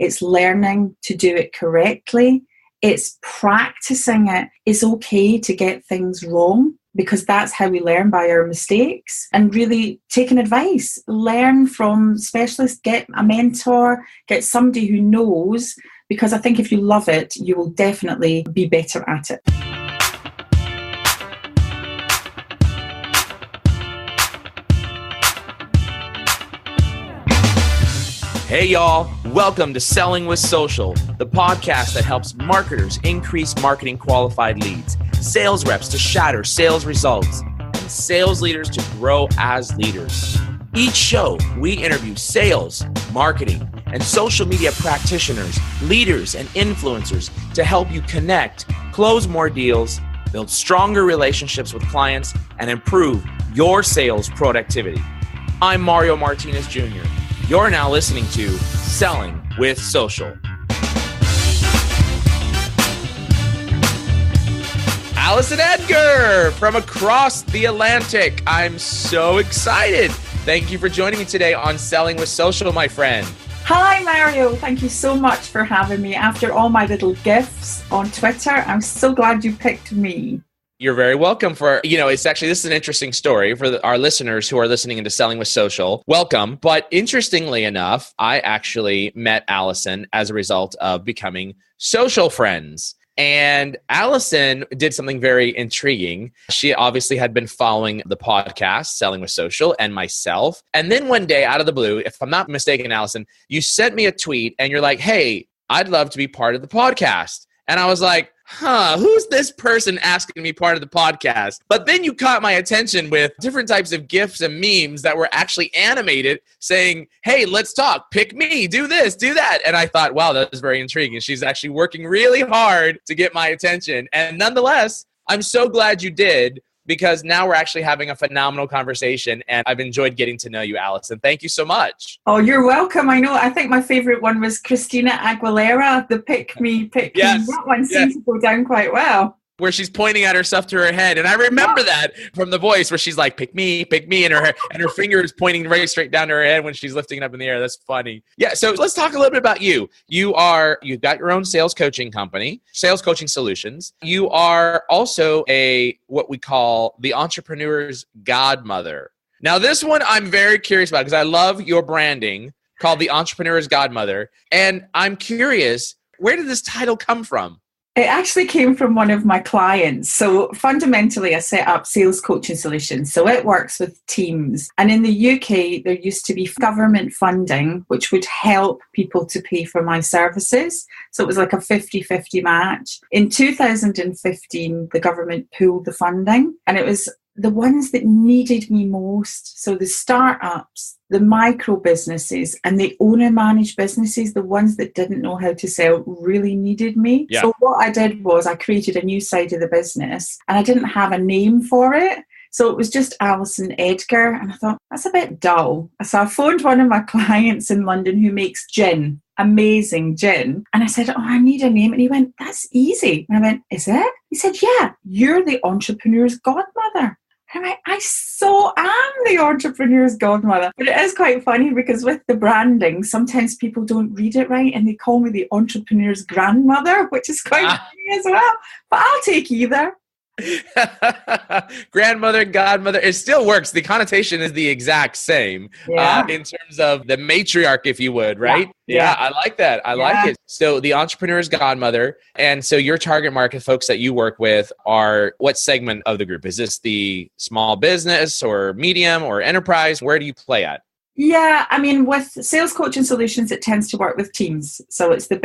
It's learning to do it correctly. It's practicing it. It's okay to get things wrong, because that's how we learn, by our mistakes, and really taking advice. Learn from specialists, get a mentor, get somebody who knows, because I think if you love it, you will definitely be better at it. Hey y'all, welcome to Selling with Social, the podcast that helps marketers increase marketing qualified leads, sales reps to shatter sales results, and sales leaders to grow as leaders. Each show, we interview sales, marketing, and social media practitioners, leaders, and influencers to help you connect, close more deals, build stronger relationships with clients, and improve your sales productivity. I'm Mario Martinez Jr. You're now listening to Selling with Social. Alison Edgar from across the Atlantic. I'm so excited. Thank you for joining me today on Selling with Social, my friend. Hi, Mario. Thank you so much for having me. After all my little gifts on Twitter, I'm so glad you picked me. You're very welcome this is an interesting story for our listeners who are listening into Selling with Social. Welcome. But interestingly enough, I actually met Alison as a result of becoming social friends. And Alison did something very intriguing. She obviously had been following the podcast, Selling with Social, and myself. And then one day, out of the blue, if I'm not mistaken, Alison, you sent me a tweet and you're like, hey, I'd love to be part of the podcast. And I was like, who's this person asking me part of the podcast? But then you caught my attention with different types of GIFs and memes that were actually animated saying, hey, let's talk, pick me, do this, do that. And I thought, wow, that was very intriguing. She's actually working really hard to get my attention. And nonetheless, I'm so glad you did, because now we're actually having a phenomenal conversation, and I've enjoyed getting to know you, Alison. Thank you so much. Oh, you're welcome. I know. I think my favorite one was Christina Aguilera, the pick me, pick me. That one seems to go down quite well. Where she's pointing at herself to her head. And I remember that from the voice where she's like, pick me, and her finger is pointing very straight down to her head when she's lifting it up in the air. That's funny. Yeah, so let's talk a little bit about you. You've got your own sales coaching company, Sales Coaching Solutions. You are also what we call the Entrepreneurs Godmother. Now, this one I'm very curious about, because I love your branding called the Entrepreneurs Godmother. And I'm curious, where did this title come from? It actually came from one of my clients. So fundamentally, I set up Sales Coaching Solutions. So it works with teams. And in the UK, there used to be government funding, which would help people to pay for my services. So it was like a 50-50 match. In 2015, the government pulled the funding, and it was the ones that needed me most. So the startups, the micro businesses, and the owner-managed businesses, the ones that didn't know how to sell, really needed me. Yeah. So what I did was I created a new side of the business, and I didn't have a name for it. So it was just Alison Edgar. And I thought, that's a bit dull. So I phoned one of my clients in London who makes gin, amazing gin. And I said, I need a name. And he went, that's easy. And I went, is it? He said, yeah, you're the Entrepreneur's Godmother. And I so am the Entrepreneur's Godmother. But it is quite funny, because with the branding, sometimes people don't read it right and they call me the Entrepreneur's Grandmother, which is quite funny as well. But I'll take either. Grandmother, godmother, it still works. The connotation is the exact same in terms of the matriarch, if you would, right? Yeah, I like that. I like it. So the Entrepreneur's Godmother. And so your target market folks that you work with are what segment of the group? Is this the small business or medium or enterprise? Where do you play at? Yeah, I mean, with Sales Coaching Solutions, it tends to work with teams. So it's the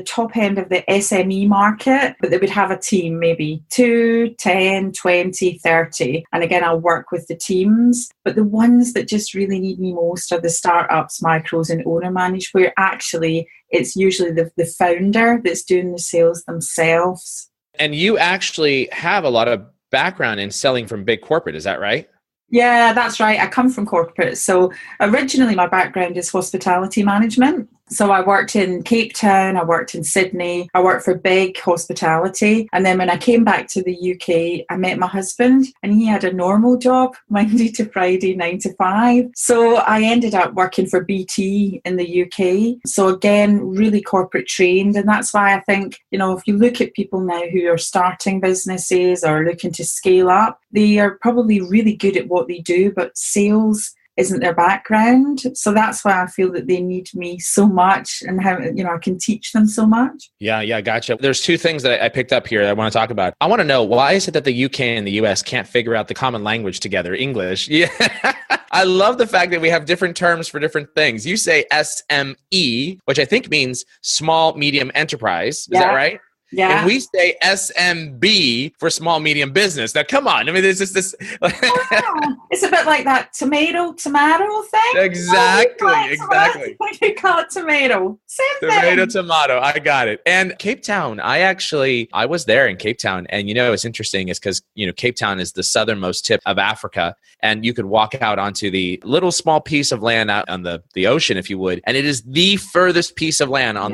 top end of the SME market, but they would have a team, maybe 2, 10, 20, 30. And again, I'll work with the teams. But the ones that just really need me most are the startups, micros, and owner managed, where actually it's usually the founder that's doing the sales themselves. And you actually have a lot of background in selling from big corporate, is that right? Yeah, that's right. I come from corporate. So originally my background is hospitality management. So I worked in Cape Town, I worked in Sydney, I worked for big hospitality. And then when I came back to the UK, I met my husband and he had a normal job, Monday to Friday, 9 to 5. So I ended up working for BT in the UK. So again, really corporate trained. And that's why I think, if you look at people now who are starting businesses or looking to scale up, they are probably really good at what they do, but sales isn't their background. So that's why I feel that they need me so much and how, I can teach them so much. Yeah, gotcha. There's two things that I picked up here that I want to talk about. I want to know, why is it that the UK and the US can't figure out the common language together, English? Yeah. I love the fact that we have different terms for different things. You say SME, which I think means small, medium enterprise. Is that right? Yeah. And we say SMB for small, medium business. Now, come on. I mean, it's just this. It's a bit like that tomato thing. Exactly. You call it tomato. Same thing. Tomato. I got it. And Cape Town, I was there in Cape Town. And what's interesting is because, Cape Town is the southernmost tip of Africa. And you could walk out onto the little small piece of land out on the ocean, if you would. And it is the furthest piece of land on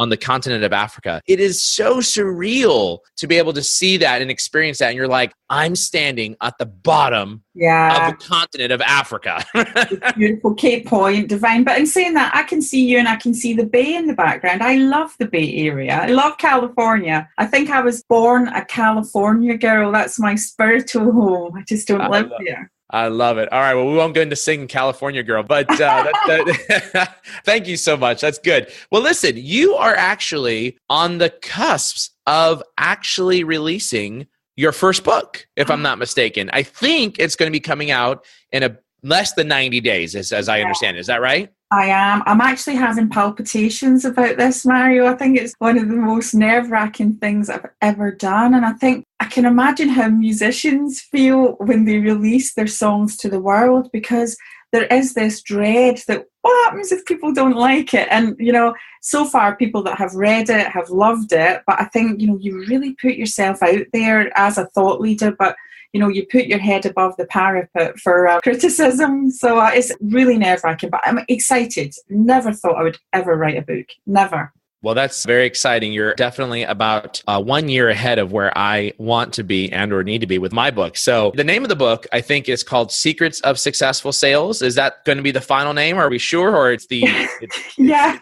the continent of Africa. It is so surreal to be able to see that and experience that. And you're like, I'm standing at the bottom of the continent of Africa. Beautiful Cape Point, divine. But in saying that, I can see you and I can see the bay in the background. I love the Bay Area. I love California. I think I was born a California girl. That's my spiritual home. I just don't live there. I love it. All right. Well, we won't go into singing California Girl, but thank you so much. That's good. Well, listen, you are actually on the cusp of actually releasing your first book, if I'm not mistaken. I think it's going to be coming out in less than 90 days, as I understand. Is that right? I am. I'm actually having palpitations about this, Mario. I think it's one of the most nerve-wracking things I've ever done. And I think I can imagine how musicians feel when they release their songs to the world, because there is this dread that what happens if people don't like it? And, so far people that have read it have loved it. But I think, you really put yourself out there as a thought leader, but you put your head above the parapet for criticism. So it's really nerve-wracking, but I'm excited. Never thought I would ever write a book. Never. Well, that's very exciting. You're definitely about 1 year ahead of where I want to be and or need to be with my book. So the name of the book, I think, is called Secrets of Successful Sales. Is that going to be the final name? Are we sure? Or it's the... Yeah.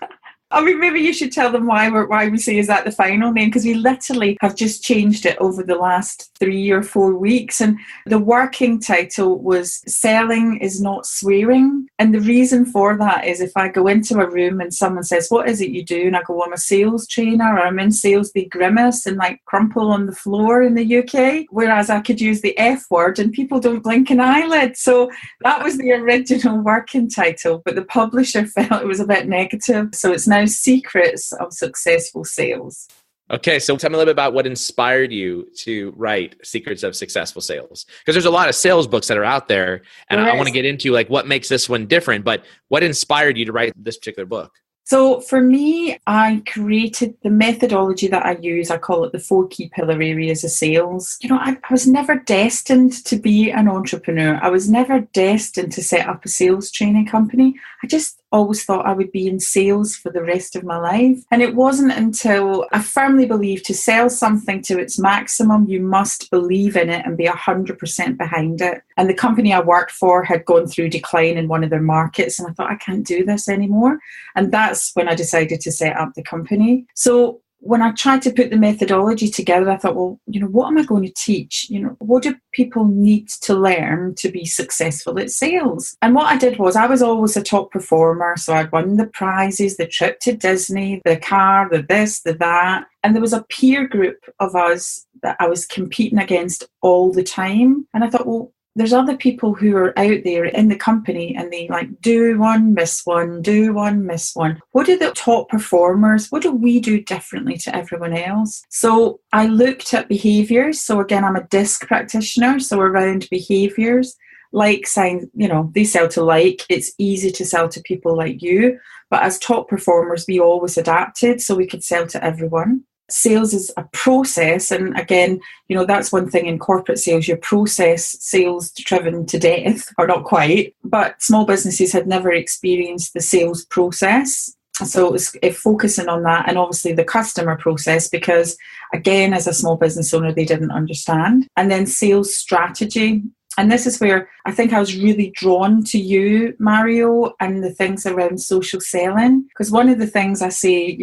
I mean, maybe you should tell them why we say, is that the final name? Because we literally have just changed it over the last 3 or 4 weeks. And the working title was Selling is Not Swearing. And the reason for that is if I go into a room and someone says, what is it you do? And I go, I'm a sales trainer, or I'm in sales, they grimace and crumple on the floor in the UK. Whereas I could use the F word and people don't blink an eyelid. So that was the original working title. But the publisher felt it was a bit negative. So it's now Secrets of Successful Sales. Okay, so tell me a little bit about what inspired you to write Secrets of Successful Sales. Because there's a lot of sales books that are out there, and I want to get into what makes this one different, but what inspired you to write this particular book? So for me, I created the methodology that I use. I call it the 4 key pillar areas of sales. I was never destined to be an entrepreneur. I was never destined to set up a sales training company. I just always thought I would be in sales for the rest of my life. And it wasn't until I firmly believed to sell something to its maximum, you must believe in it and be 100% behind it. And the company I worked for had gone through decline in one of their markets. And I thought, I can't do this anymore. And that's when I decided to set up the company. So when I tried to put the methodology together, I thought, well, what am I going to teach? What do people need to learn to be successful at sales? And what I did was I was always a top performer. So I'd won the prizes, the trip to Disney, the car, the this, the that. And there was a peer group of us that I was competing against all the time. And I thought, well, there's other people who are out there in the company and they do one, miss one, do one, miss one. What do the top performers, what do we do differently to everyone else? So I looked at behaviors. So again, I'm a DISC practitioner. So around behaviors, like signs, they sell to like. It's easy to sell to people like you. But as top performers, we always adapted so we could sell to everyone. Sales is a process. And again, that's one thing in corporate sales, your process sales driven to death, or not quite, but small businesses had never experienced the sales process. So it was focusing on that, and obviously the customer process, because again, as a small business owner, they didn't understand. And then sales strategy. And this is where I think I was really drawn to you, Mario, and the things around social selling. Because one of the things I say,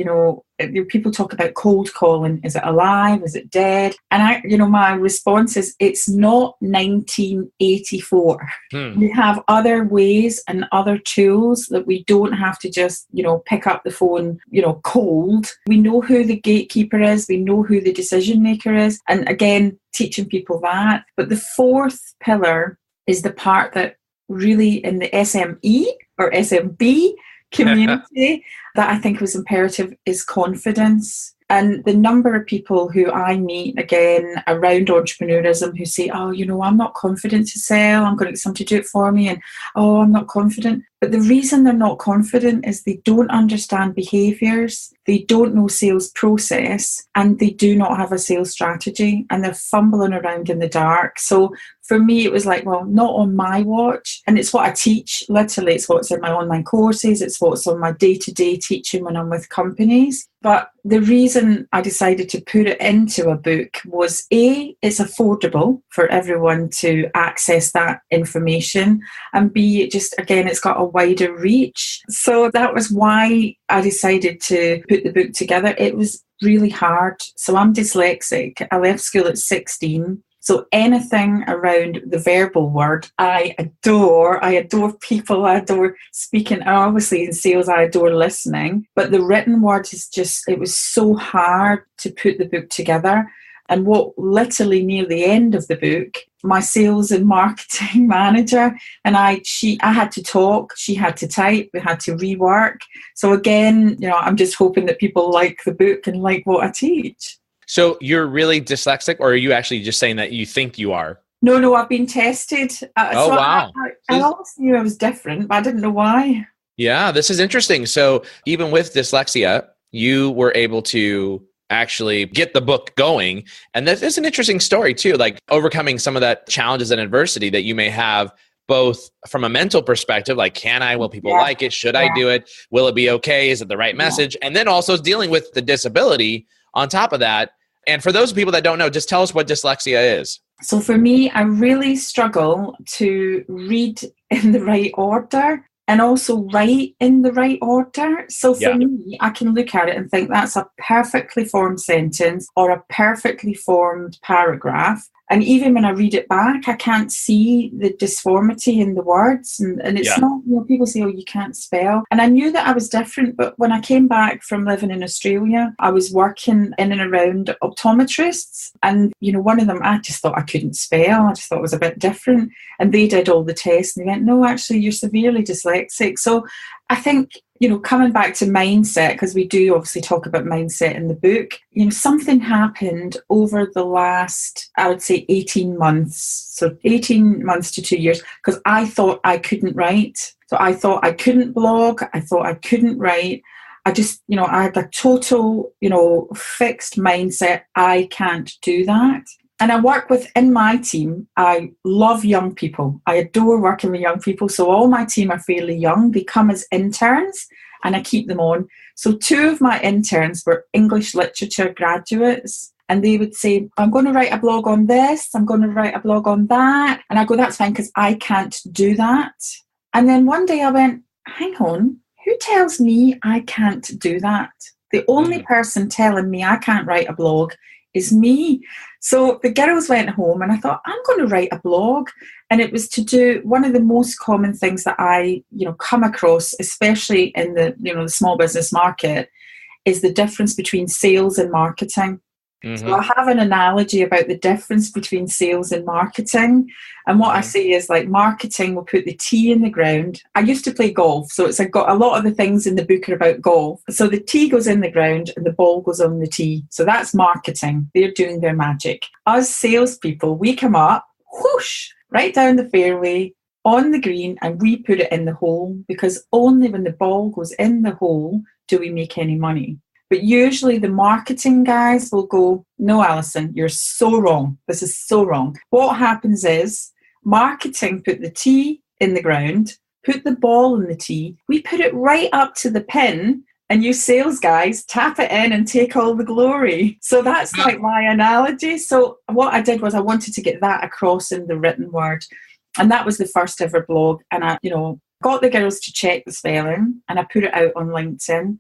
people talk about cold calling. Is it alive? Is it dead? And my response is, it's not 1984. We have other ways and other tools that we don't have to just, pick up the phone, cold. We know who the gatekeeper is. We know who the decision maker is. And again, teaching people that. But the fourth pillar is the part that really in the SME or SMB community that I think was imperative is confidence. And the number of people who I meet, again, around entrepreneurism who say, I'm not confident to sell. I'm going to get someone to do it for me. And, I'm not confident. But the reason they're not confident is they don't understand behaviours. They don't know sales process, and they do not have a sales strategy, and they're fumbling around in the dark. So for me, it was like, well, not on my watch. And it's what I teach. Literally, it's what's in my online courses. It's what's on my day-to-day teaching when I'm with companies. But the reason I decided to put it into a book was A, it's affordable for everyone to access that information. And B, it's got a wider reach. So that was why I decided to put the book together. It was really hard. So I'm dyslexic. I left school at 16. So anything around the verbal word, I adore. I adore people. I adore speaking. And obviously in sales, I adore listening. But the written word it was so hard to put the book together. And what literally near the end of the book, my sales and marketing manager and I had to talk, she had to type, we had to rework. So again, I'm just hoping that people like the book and like what I teach. So you're really dyslexic, or are you actually just saying that you think you are? No, I've been tested. Wow. I always knew I was different, but I didn't know why. Yeah, this is interesting. So even with dyslexia, you were able to actually get the book going. And that is an interesting story too, like overcoming some of that challenges and adversity that you may have, both from a mental perspective, like, will people like it? Should I do it? Will it be okay? Is it the right message? And then also dealing with the disability on top of that. And for those people that don't know, just tell us what dyslexia is. So for me, I really struggle to read in the right order and also write in the right order. So for me, I can look at it and think that's a perfectly formed sentence or a perfectly formed paragraph. And even when I read it back, I can't see the disformity in the words. And it's not, people say, you can't spell. And I knew that I was different. But when I came back from living in Australia, I was working in and around optometrists. And, one of them, I just thought I couldn't spell. I just thought it was a bit different. And they did all the tests and they went, no, actually, you're severely dyslexic. So I think, coming back to mindset, because we do obviously talk about mindset in the book, something happened over the last, I would say 18 months. So 18 months to 2 years, because I thought I couldn't write. So I thought I couldn't blog. I thought I couldn't write. I just, I had a total, fixed mindset. I can't do that. And I work in my team, I love young people. I adore working with young people. So all my team are fairly young. They come as interns and I keep them on. So 2 of my interns were English literature graduates. And they would say, I'm going to write a blog on this. I'm going to write a blog on that. And I go, that's fine, because I can't do that. And then one day I went, hang on, who tells me I can't do that? The only person telling me I can't write a blog is me. So the girls went home and I thought, I'm going to write a blog. And it was to do one of the most common things that I, come across, especially in the, the small business market, is the difference between sales and marketing. So I have an analogy about the difference between sales and marketing. And what I say is, like, marketing will put the tee in the ground. I used to play golf, so it's got a lot of the things in the book are about golf. So the tee goes in the ground and the ball goes on the tee. So that's marketing. They're doing their magic. Us salespeople, we come up, whoosh, right down the fairway, on the green, and we put it in the hole, because only when the ball goes in the hole do we make any money. But usually the marketing guys will go, no, Alison, you're so wrong. This is so wrong. What happens is marketing put the tee in the ground, put the ball in the tee. We put it right up to the pin, and you sales guys tap it in and take all the glory. So that's like my analogy. So what I did was I wanted to get that across in the written word. And that was the first ever blog. And I, got the girls to check the spelling and I put it out on LinkedIn.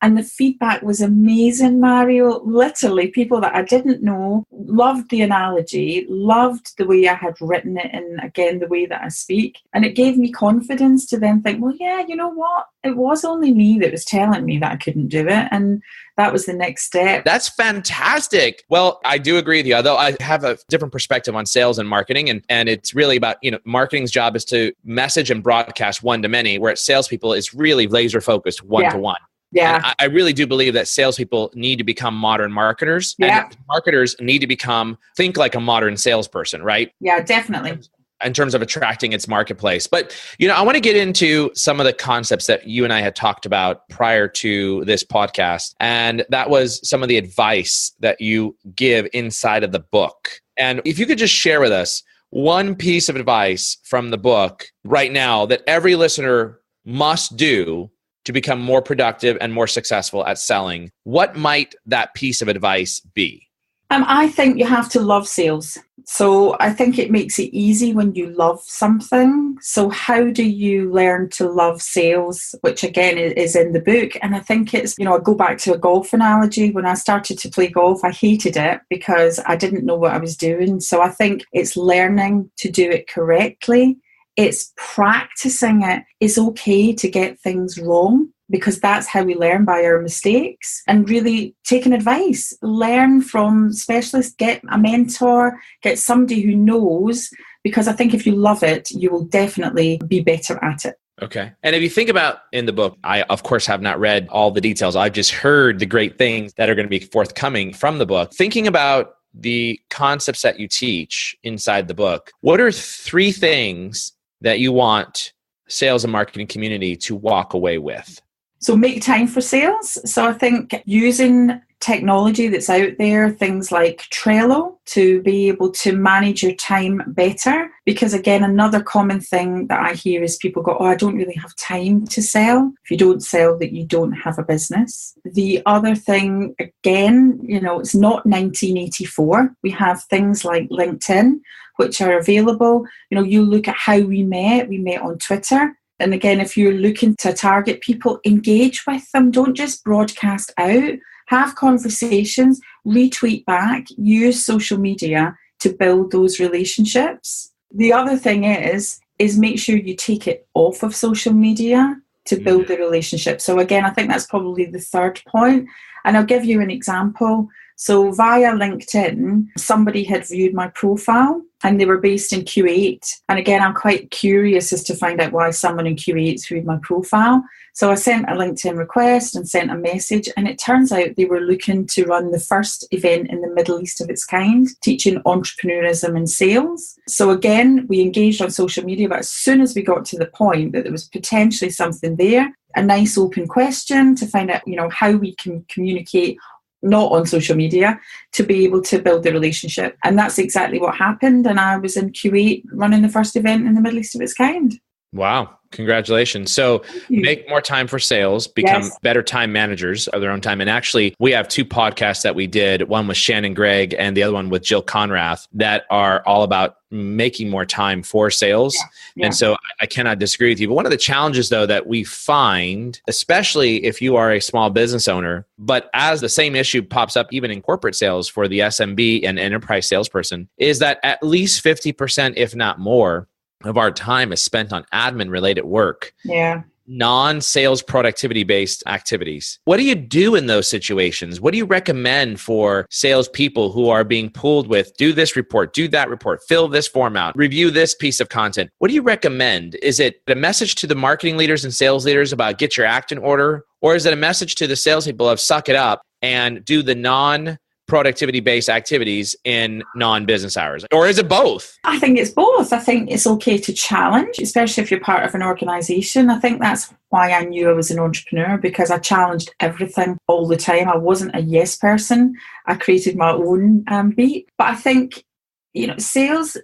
And the feedback was amazing, Mario. Literally, people that I didn't know loved the analogy, loved the way I had written it, and again, the way that I speak. And it gave me confidence to then think, well, yeah, you know what? It was only me that was telling me that I couldn't do it. And that was the next step. That's fantastic. Well, I do agree with you, although I have a different perspective on sales and marketing. And it's really about, marketing's job is to message and broadcast one to many, where salespeople is really laser focused one to one. Yeah. And I really do believe that salespeople need to become modern marketers. Yeah. And marketers need to think like a modern salesperson, right? Yeah, definitely. In terms of attracting its marketplace. But, I want to get into some of the concepts that you and I had talked about prior to this podcast. And that was some of the advice that you give inside of the book. And if you could just share with us one piece of advice from the book right now that every listener must do to become more productive and more successful at selling, what might that piece of advice be? I think you have to love sales. So I think it makes it easy when you love something. So how do you learn to love sales, which again is in the book? And I think it's, I go back to a golf analogy. When I started to play golf, I hated it because I didn't know what I was doing. So I think it's learning to do it correctly. It's practicing it. It's okay to get things wrong, because that's how we learn, by our mistakes, and really taking advice. Learn from specialists, get a mentor, get somebody who knows, because I think if you love it, you will definitely be better at it. Okay. And if you think about in the book, I, of course, have not read all the details. I've just heard the great things that are going to be forthcoming from the book. Thinking about the concepts that you teach inside the book, what are 3 things that you want sales and marketing community to walk away with? So make time for sales. So I think using technology that's out there, things like Trello, to be able to manage your time better. Because again, another common thing that I hear is people go, I don't really have time to sell. If you don't sell, that you don't have a business. The other thing, again, it's not 1984. We have things like LinkedIn, which are available. You look at how we met on Twitter. And again, if you're looking to target people, engage with them. Don't just broadcast out. Have conversations, retweet back, use social media to build those relationships. The other thing is make sure you take it off of social media to build the relationship. So again, I think that's probably the third point. And I'll give you an example. So via LinkedIn, somebody had viewed my profile and they were based in Kuwait. And again, I'm quite curious as to find out why someone in Kuwait viewed my profile. So I sent a LinkedIn request and sent a message, and it turns out they were looking to run the first event in the Middle East of its kind, teaching entrepreneurism and sales. So again, we engaged on social media, but as soon as we got to the point that there was potentially something there, a nice open question to find out, how we can communicate not on social media to be able to build the relationship. And that's exactly what happened. And I was in Kuwait running the first event in the Middle East of its kind. Wow. Congratulations. So make more time for sales, become better time managers of their own time. And actually, we have 2 podcasts that we did, one with Shannon Gregg and the other one with Jill Conrath, that are all about making more time for sales. Yeah. And so I cannot disagree with you. But one of the challenges, though, that we find, especially if you are a small business owner, but as the same issue pops up even in corporate sales for the SMB and enterprise salesperson, is that at least 50%, if not more, of our time is spent on admin related work. Yeah. Non-sales productivity based activities. What do you do in those situations? What do you recommend for salespeople who are being pulled with, do this report, do that report, fill this form out, review this piece of content? What do you recommend? Is it a message to the marketing leaders and sales leaders about get your act in order? Or is it a message to the salespeople of suck it up and do the non-productivity-based activities in non-business hours? Or is it both? I think it's both. I think it's okay to challenge, especially if you're part of an organization. I think that's why I knew I was an entrepreneur, because I challenged everything all the time. I wasn't a yes person. I created my own beat. But I think, sales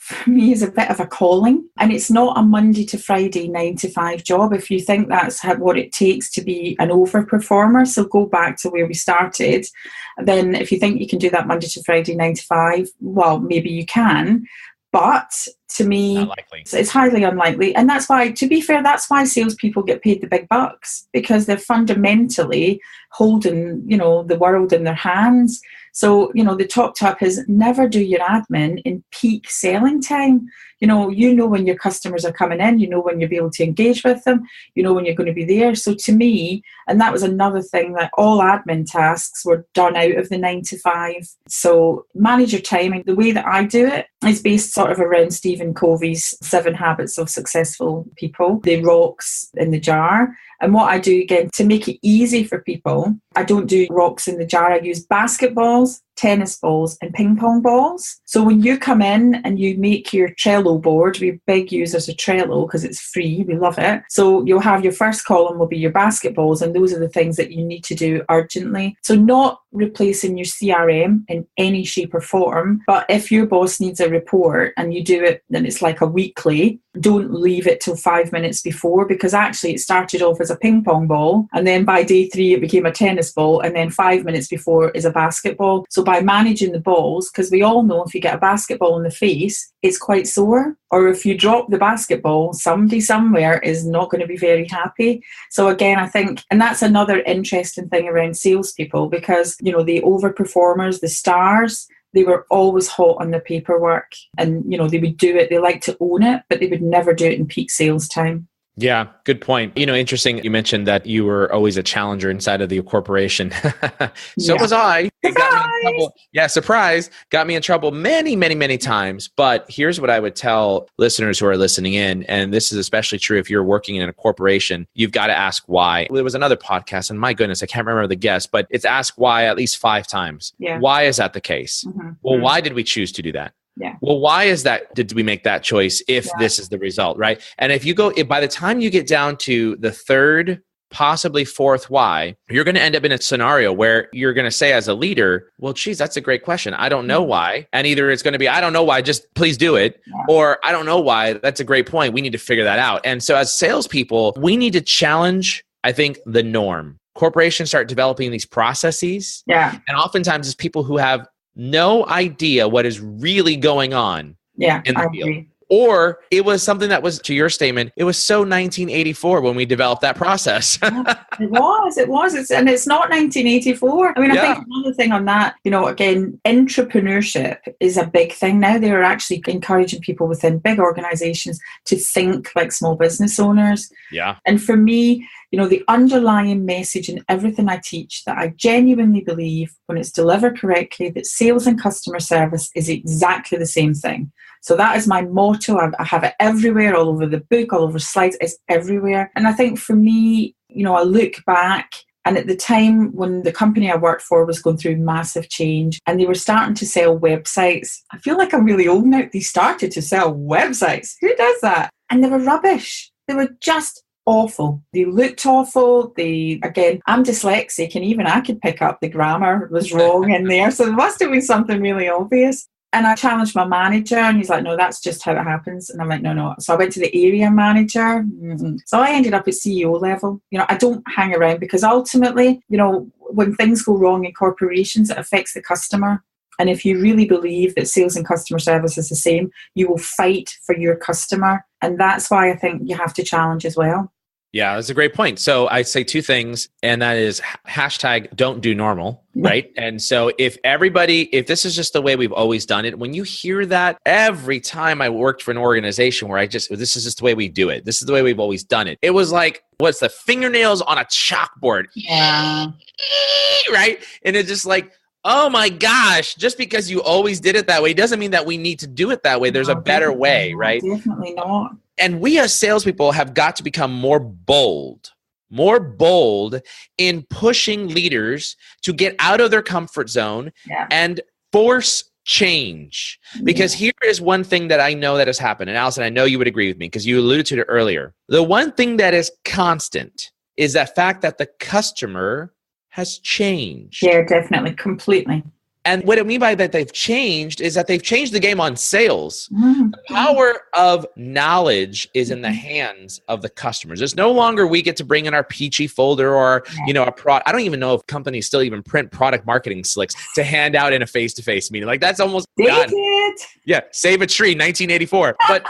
for me is a bit of a calling, and it's not a Monday to Friday 9 to 5 job. If you think that's what it takes to be an overperformer, so go back to where we started. Then if you think you can do that Monday to Friday 9 to 5, well, maybe you can. But to me, it's highly unlikely. And that's why, to be fair, that's why salespeople get paid the big bucks, because they're fundamentally holding, the world in their hands. So, the top tip is never do your admin in peak selling time. You know when your customers are coming in, when you'll be able to engage with them, when you're going to be there. So to me, and that was another thing, that all admin tasks were done out of the 9 to 5. So manage your timing. The way that I do it is based sort of around Stephen Covey's 7 Habits of Successful People, the rocks in the jar. And what I do, again, to make it easy for people, I don't do rocks in the jar. I use basketballs, tennis balls and ping pong balls. So when you come in and you make your Trello board, we're big users of Trello because it's free. We love it. So you'll have your first column will be your basketballs, and those are the things that you need to do urgently. So not replacing your CRM in any shape or form, but if your boss needs a report and you do it, then it's like a weekly, don't leave it till 5 minutes before, because actually it started off as a ping pong ball, and then by day 3 it became a tennis ball, and then 5 minutes before is a basketball. So by managing the balls, because we all know if you get a basketball in the face, it's quite sore, or if you drop the basketball, somebody somewhere is not going to be very happy. So again, I think, and that's another interesting thing around salespeople, because the overperformers, the stars, they were always hot on the paperwork, and they would do it, they like to own it, but they would never do it in peak sales time. Yeah, good point. Interesting. You mentioned that you were always a challenger inside of the corporation. So was I. It got me in trouble. Yeah, surprise. Got me in trouble many, many, many times. But here's what I would tell listeners who are listening in, and this is especially true if you're working in a corporation, you've got to ask why. There was another podcast, and my goodness, I can't remember the guest, but it's ask why at least 5 times. Yeah. Why is that the case? Mm-hmm. Well, why did we choose to do that? Yeah. Well, why is that? Did we make that choice if this is the result, right? And if by the time you get down to the 3rd, possibly 4th why, you're going to end up in a scenario where you're going to say as a leader, well, geez, that's a great question. I don't know why. And either it's going to be, I don't know why, just please do it. Yeah. Or I don't know why. That's a great point. We need to figure that out. And so as salespeople, we need to challenge, I think, the norm. Corporations start developing these processes. Yeah. And oftentimes it's people who have no idea what is really going on in the field. Agree. Or it was something that was, to your statement, it was so 1984 when we developed that process. It was. And it's not 1984. I mean, I think another thing on that, again, entrepreneurship is a big thing now. They're actually encouraging people within big organizations to think like small business owners. Yeah. And for me, the underlying message in everything I teach, that I genuinely believe when it's delivered correctly, that sales and customer service is exactly the same thing. So that is my motto. I have it everywhere, all over the book, all over slides. It's everywhere. And I think for me, I look back, and at the time when the company I worked for was going through massive change and they were starting to sell websites, I feel like I'm really old now. They started to sell websites. Who does that? And they were rubbish. They were just awful. They looked awful. Again, I'm dyslexic, and even I could pick up the grammar was wrong in there. So there must have been something really obvious. And I challenged my manager, and he's like, no, that's just how it happens. And I'm like, no. So I went to the area manager. So I ended up at CEO level. I don't hang around, because ultimately, when things go wrong in corporations, it affects the customer. And if you really believe that sales and customer service is the same, you will fight for your customer. And that's why I think you have to challenge as well. Yeah, that's a great point. So I say 2 things, and that is hashtag don't do normal, right? And so if this is just the way we've always done it, when you hear that every time I worked for an organization where this is just the way we do it. This is the way we've always done it. It was like, what's the fingernails on a chalkboard? Yeah. Right? And it's just like, oh my gosh, just because you always did it that way doesn't mean that we need to do it that way. There's a better way, right? Definitely not. And we as salespeople have got to become more bold in pushing leaders to get out of their comfort zone and force change. Because here is one thing that I know that has happened. And Alison, I know you would agree with me because you alluded to it earlier. The one thing that is constant is that fact that the customer has changed. Yeah, definitely. Completely. And what I mean by that they've changed is that they've changed the game on sales. Mm-hmm. The power of knowledge is in the hands of the customers. It's no longer we get to bring in our peachy folder or, a product. I don't even know if companies still even print product marketing slicks to hand out in a face-to-face meeting. Like that's almost gone. Yeah, save a tree, 1984. But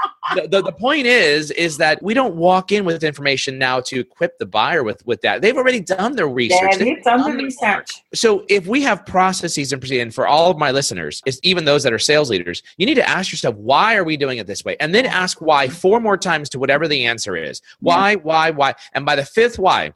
the point is that we don't walk in with information now to equip the buyer with that. They've already done their research. Yeah, they've done the research. So if we have processes and procedures, and for all of my listeners, even those that are sales leaders, you need to ask yourself, why are we doing it this way? And then ask why 4 more times to whatever the answer is. Why? And by the 5th why,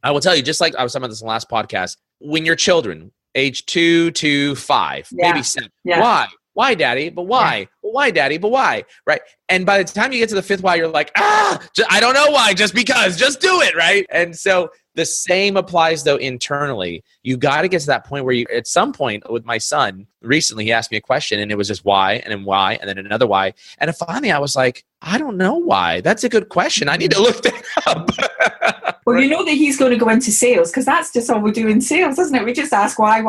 I will tell you, just like I was talking about this in the last podcast, when your children, age 2 to 5, maybe 7, why? Why, daddy? But why? Yeah. Well, why, daddy? But why? Right? And by the time you get to the 5th why, you're like, I don't know why, just because, just do it, right? And so the same applies, though, internally. You got to get to that point where you, at some point with my son, recently he asked me a question and it was just why, and then why, and then another why. And finally I was like, I don't know why. That's a good question. I need to look that up. Well, you know that he's going to go into sales because that's just all we do in sales, isn't it? We just ask why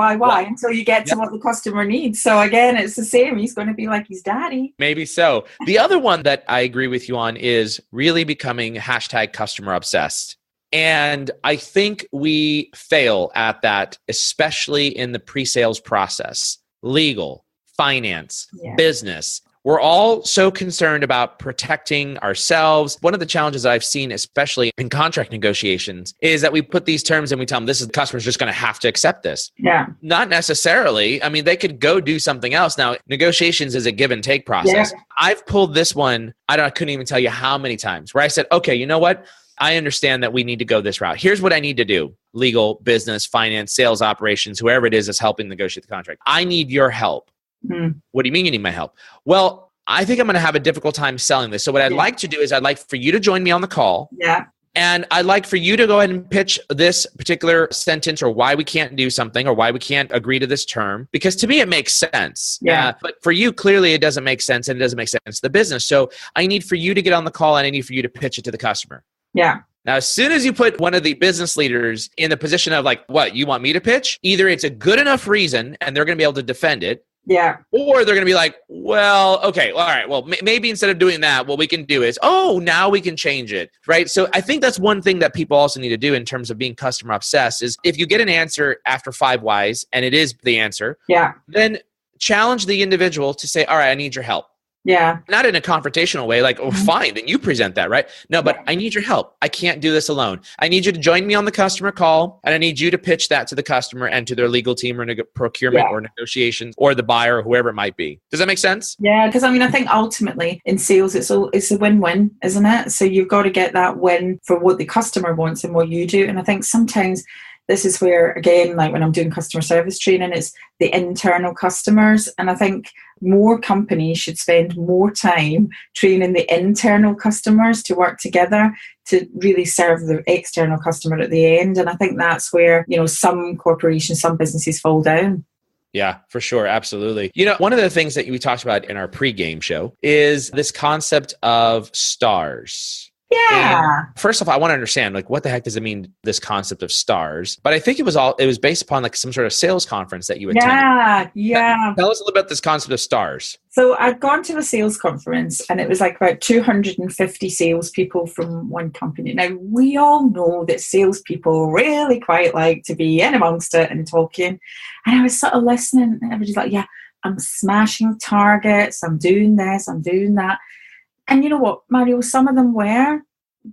until you get to what the customer needs. So again, it's the same. He's going to be like his daddy. Maybe so. The other one that I agree with you on is really becoming #customer obsessed. And I think we fail at that, especially in the pre-sales process, legal, finance, business. We're all so concerned about protecting ourselves. One of the challenges I've seen, especially in contract negotiations, is that we put these terms and we tell them the customer's just going to have to accept this. Yeah. Not necessarily. I mean, they could go do something else. Now, negotiations is a give and take process. Yeah. I've pulled this one, I couldn't even tell you how many times, where I said, okay, you know what? I understand that we need to go this route. Here's what I need to do. Legal, business, finance, sales operations, whoever it is that's helping negotiate the contract. I need your help. What do you mean you need my help? Well, I think I'm going to have a difficult time selling this. So what I'd like to do is I'd like for you to join me on the call. Yeah. And I'd like for you to go ahead and pitch this particular sentence or why we can't do something or why we can't agree to this term. Because to me, it makes sense. Yeah. But for you, clearly, it doesn't make sense and it doesn't make sense to the business. So I need for you to get on the call and I need for you to pitch it to the customer. Yeah. Now, as soon as you put one of the business leaders in the position of like, what, you want me to pitch? Either it's a good enough reason and they're going to be able to defend it. Yeah. Or they're going to be like, well, okay, all right. Well, maybe instead of doing that, what we can do is, now we can change it, right? So I think that's one thing that people also need to do in terms of being customer obsessed is if you get an answer after 5 whys and it is the answer, then challenge the individual to say, all right, I need your help. Yeah. Not in a confrontational way, like, fine, then you present that, right? No, but I need your help. I can't do this alone. I need you to join me on the customer call, and I need you to pitch that to the customer and to their legal team or procurement or negotiations or the buyer or whoever it might be. Does that make sense? Yeah, because I think ultimately in sales, it's a win-win, isn't it? So you've got to get that win for what the customer wants and what you do. And I think sometimes this is where, again, like when I'm doing customer service training, it's the internal customers. And I think more companies should spend more time training the internal customers to work together to really serve the external customer at the end. And I think that's where, some corporations, some businesses fall down. Yeah, for sure. Absolutely. One of the things that we talked about in our pregame show is this concept of stars. Yeah. And first off, I want to understand, like, what the heck does it mean, this concept of stars? But I think it was based upon like some sort of sales conference that you attended. Yeah. Tell us a little about this concept of stars. So I'd gone to a sales conference and it was like about 250 salespeople from one company. Now, we all know that salespeople really quite like to be in amongst it and talking. And I was sort of listening and everybody's like, yeah, I'm smashing targets. I'm doing this. I'm doing that. And you know what, Mario, some of them were,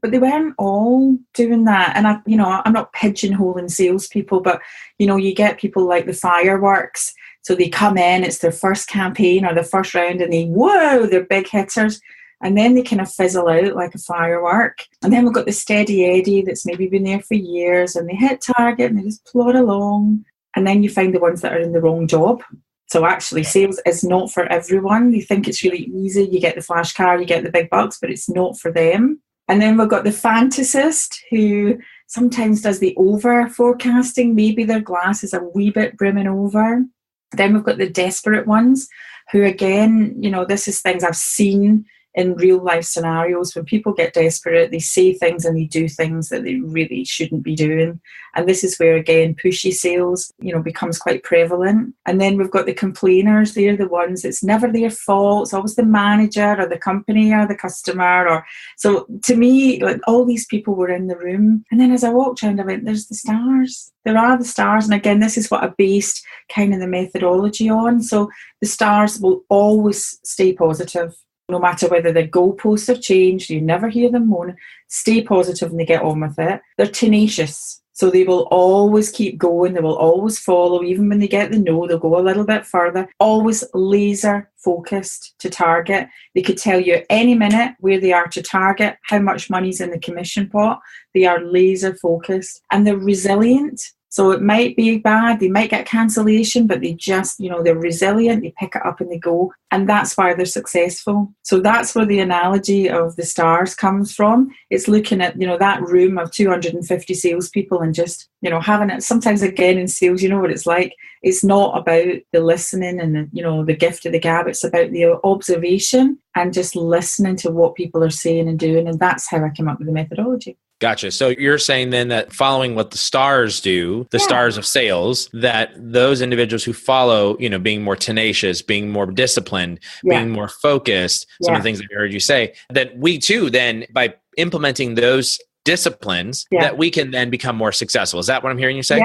but they weren't all doing that. And I'm not pigeonholing salespeople, but you get people like the fireworks. So they come in, it's their first campaign or the first round, and they're big hitters. And then they kind of fizzle out like a firework. And then we've got the steady Eddie that's maybe been there for years, and they hit target and they just plod along. And then you find the ones that are in the wrong job. So actually, sales is not for everyone. They think it's really easy. You get the flash car, you get the big bucks, but it's not for them. And then we've got the fantasist who sometimes does the over forecasting. Maybe their glass is a wee bit brimming over. Then we've got the desperate ones who, again, this is things I've seen in real life scenarios, when people get desperate, they say things and they do things that they really shouldn't be doing. And this is where, again, pushy sales, becomes quite prevalent. And then we've got the complainers. They're the ones, it's never their fault. It's always the manager or the company or the customer. So to me, like, all these people were in the room. And then as I walked around, I went, there's the stars. There are the stars. And again, this is what I based kind of the methodology on. So the stars will always stay positive. No matter whether their goalposts have changed, you never hear them moan. Stay positive and they get on with it. They're tenacious. So they will always keep going. They will always follow. Even when they get the no, they'll go a little bit further. Always laser focused to target. They could tell you any minute where they are to target, how much money's in the commission pot. They are laser focused and they're resilient. So it might be bad, they might get cancellation, but they just, they're resilient, they pick it up and they go. And that's why they're successful. So that's where the analogy of the stars comes from. It's looking at, that room of 250 salespeople and just, having it. Sometimes, again, in sales, you know what it's like. It's not about the listening and the gift of the gab. It's about the observation and just listening to what people are saying and doing. And that's how I came up with the methodology. Gotcha. So you're saying then that following what the stars do, the stars of sales, that those individuals who follow, being more tenacious, being more disciplined, being more focused, some of the things that I heard you say, that we too then, by implementing those disciplines, that we can then become more successful. Is that what I'm hearing you say?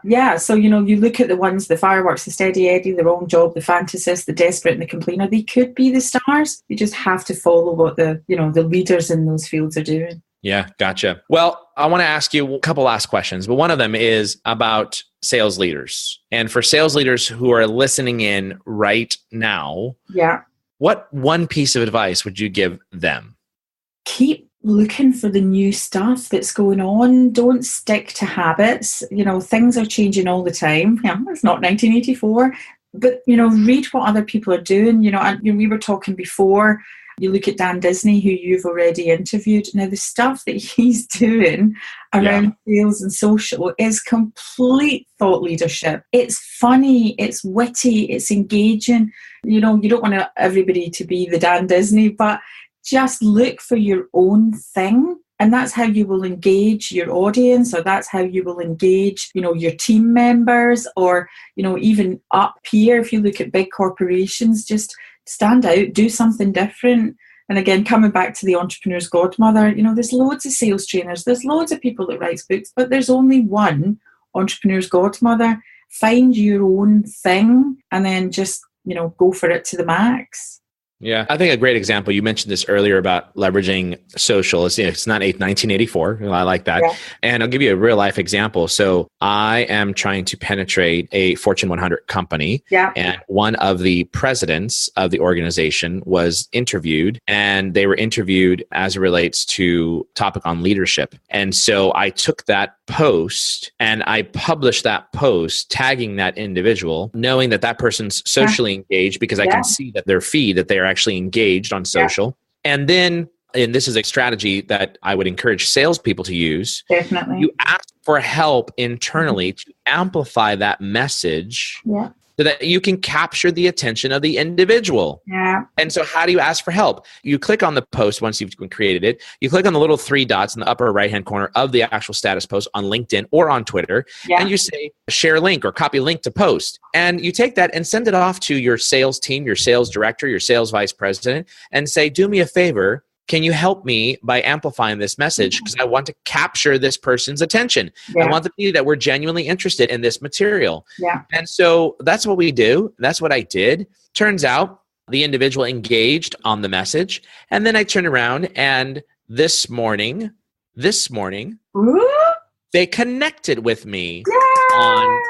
Yeah. So, you look at the ones, the fireworks, the steady Eddie, the wrong job, the fantasists, the desperate and the complainer, they could be the stars. You just have to follow what the leaders in those fields are doing. Yeah, gotcha. Well, I want to ask you a couple last questions, but one of them is about sales leaders. And for sales leaders who are listening in right now, what one piece of advice would you give them? Keep looking for the new stuff that's going on. Don't stick to habits. Things are changing all the time. It's not 1984, but, read what other people are doing. And we were talking before. You look at Dan Disney, who you've already interviewed. Now, the stuff that he's doing around sales and social is complete thought leadership. It's funny, it's witty, it's engaging. You don't want everybody to be the Dan Disney, but just look for your own thing. And that's how you will engage your audience, or that's how you will engage, your team members, or, even up here, if you look at big corporations, just stand out, do something different. And again, coming back to the Entrepreneurs Godmother, there's loads of sales trainers, there's loads of people that write books, but there's only one Entrepreneurs Godmother. Find your own thing and then just, go for it to the max. Yeah, I think a great example, you mentioned this earlier about leveraging social. It's not 1984. I like that. Yeah. And I'll give you a real life example. So I am trying to penetrate a Fortune 100 company. Yeah. And one of the presidents of the organization was interviewed, and they were interviewed as it relates to topic on leadership. And so I took that post and I published that post tagging that individual, knowing that that person's socially engaged, because I can see that their feed, that they are actually engaged on social. And then, and this is a strategy that I would encourage salespeople to use. Definitely. You ask for help internally to amplify that message so that you can capture the attention of the individual. Yeah. And so how do you ask for help? You click on the post once you've created it. You click on the little three dots in the upper right-hand corner of the actual status post on LinkedIn or on Twitter. And you say, share link or copy link to post. And you take that and send it off to your sales team, your sales director, your sales vice president, and say, do me a favor. Can you help me by amplifying this message? Because I want to capture this person's attention. I want them to see that we're genuinely interested in this material. And so that's what we do. That's what I did. Turns out the individual engaged on the message. And then I turned around and this morning, they connected with me on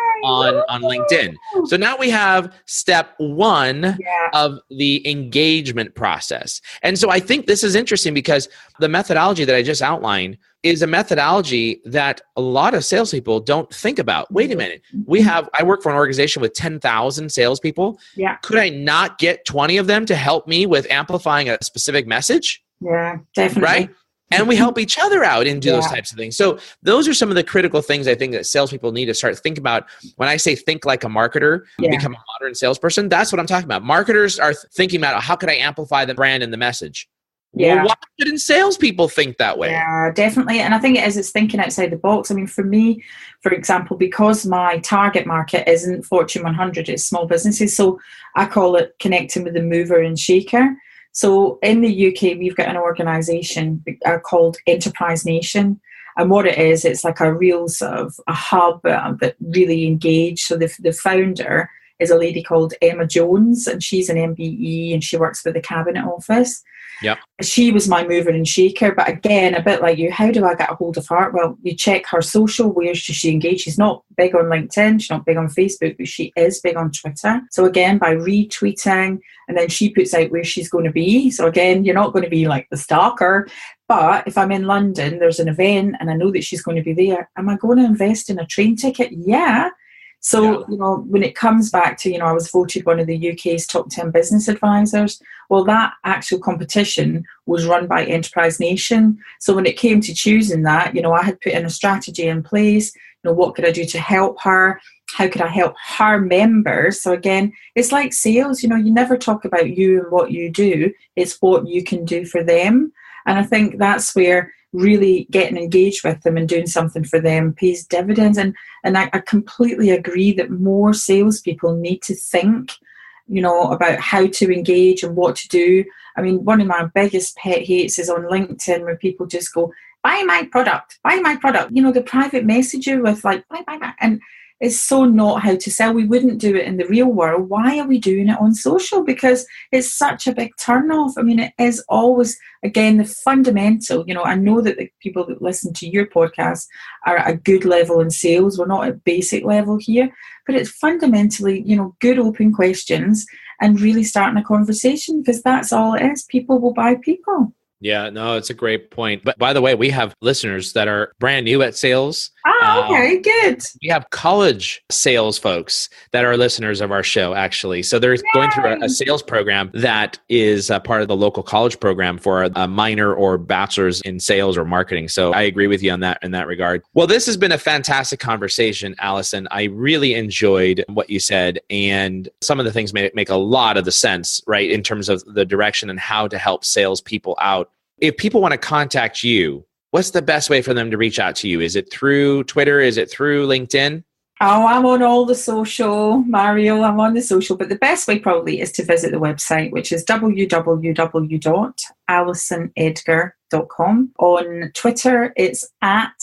LinkedIn. So now we have step one of the engagement process. And so I think this is interesting because the methodology that I just outlined is a methodology that a lot of salespeople don't think about. Wait a minute. I work for an organization with 10,000 salespeople. Could I not get 20 of them to help me with amplifying a specific message? Yeah, definitely. Right? And we help each other out and do those types of things. So those are some of the critical things I think that salespeople need to start thinking about. When I say think like a marketer, become a modern salesperson, that's what I'm talking about. Marketers are thinking about how could I amplify the brand and the message? Yeah. Well, why shouldn't salespeople think that way? Yeah, definitely. And I think it's thinking outside the box. I mean, for me, for example, because my target market isn't Fortune 100, it's small businesses. So I call it connecting with the mover and shaker. So in the UK, we've got an organisation called Enterprise Nation. And what it is, it's like a real sort of a hub that really engage. So the founder is a lady called Emma Jones, and she's an MBE and she works for the Cabinet Office. Yep. She was my mover and shaker. But again, a bit like you, how do I get a hold of her? Well, you check her social. Where does she engage? She's not big on LinkedIn. She's not big on Facebook, but she is big on Twitter. So again, by retweeting, and then she puts out where she's going to be. So again, you're not going to be like the stalker. But if I'm in London, there's an event and I know that she's going to be there. Am I going to invest in a train ticket? Yeah. So, when it comes back to, I was voted one of the UK's top 10 business advisors. Well, that actual competition was run by Enterprise Nation. So when it came to choosing that, I had put in a strategy in place. What could I do to help her? How could I help her members? So again, it's like sales, you never talk about you and what you do. It's what you can do for them. And I think that's where really getting engaged with them and doing something for them pays dividends. And I completely agree that more salespeople need to think, about how to engage and what to do. I mean, one of my biggest pet hates is on LinkedIn where people just go, buy my product, buy my product. The private message you with like, buy. And it's so not how to sell. We wouldn't do it in the real world. Why are we doing it on social? Because it's such a big turn-off. I mean, it is always, again, the fundamental, I know that the people that listen to your podcast are at a good level in sales. We're not at basic level here, but it's fundamentally, good open questions and really starting a conversation, because that's all it is. People will buy people. Yeah, no, it's a great point. But by the way, we have listeners that are brand new at sales. Oh, okay, good. We have college sales folks that are listeners of our show, actually. So they're going through a sales program that is a part of the local college program for a minor or bachelor's in sales or marketing. So I agree with you on that in that regard. Well, this has been a fantastic conversation, Alison. I really enjoyed what you said, and some of the things make a lot of the sense, right, in terms of the direction and how to help salespeople out. If people want to contact you, what's the best way for them to reach out to you? Is it through Twitter? Is it through LinkedIn? Oh, I'm on all the social, Mario. I'm on the social. But the best way probably is to visit the website, which is www.alisonedgar.com. On Twitter, it's at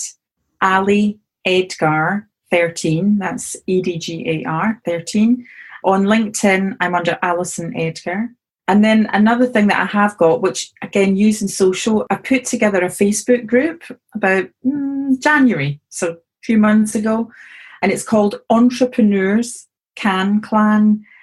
Ali Edgar 13. That's EDGAR 13. On LinkedIn, I'm under Alison Edgar. And then another thing that I have got, which again, using social, I put together a Facebook group about January, so a few months ago, and it's called Entrepreneurs Clan.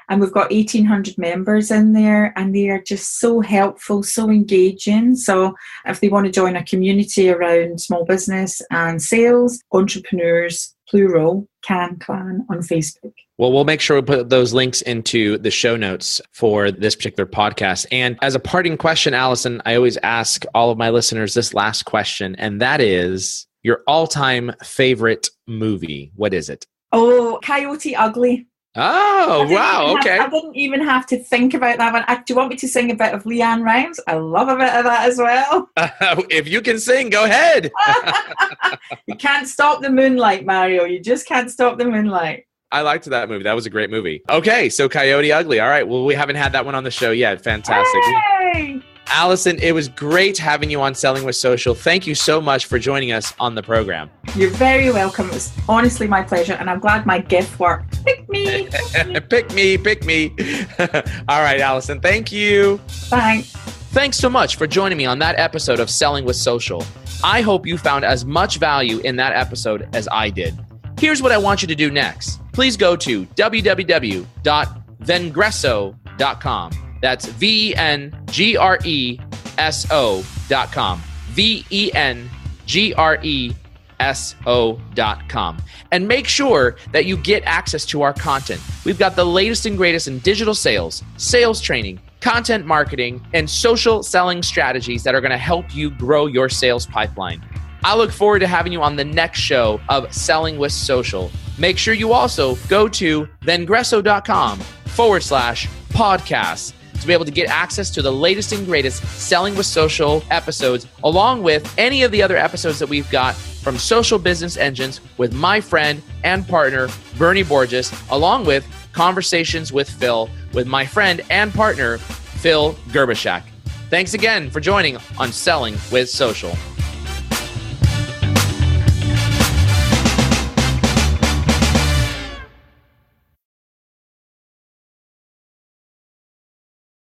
And we've got 1,800 members in there, and they are just so helpful, so engaging. So if they want to join a community around small business and sales, Entrepreneurs, plural, Clan on Facebook. Well, we'll make sure we put those links into the show notes for this particular podcast. And as a parting question, Alison, I always ask all of my listeners this last question, and that is your all-time favorite movie. What is it? Oh, Coyote Ugly. Oh, wow. Okay. I didn't even have to think about that one. Do you want me to sing a bit of Leanne Rimes? I love a bit of that as well. If you can sing, go ahead. You can't stop the moonlight, Mario. You just can't stop the moonlight. I liked that movie. That was a great movie. Okay, so Coyote Ugly. All right. Well, we haven't had that one on the show yet. Fantastic. Hey! Alison, it was great having you on Selling with Social. Thank you so much for joining us on the program. You're very welcome. It was honestly my pleasure, and I'm glad my gift worked. Pick me. Pick me. All right, Alison. Thank you. Thanks. Thanks so much for joining me on that episode of Selling with Social. I hope you found as much value in that episode as I did. Here's what I want you to do next. Please go to www.vengreso.com. That's VENGRESO.com. VENGRESO.com. And make sure that you get access to our content. We've got the latest and greatest in digital sales, sales training, content marketing, and social selling strategies that are going to help you grow your sales pipeline. I look forward to having you on the next show of Selling with Social. Make sure you also go to vengreso.com/podcast to be able to get access to the latest and greatest Selling with Social episodes, along with any of the other episodes that we've got from Social Business Engines with my friend and partner, Bernie Borges, along with Conversations with Phil with my friend and partner, Phil Gerbishak. Thanks again for joining on Selling with Social.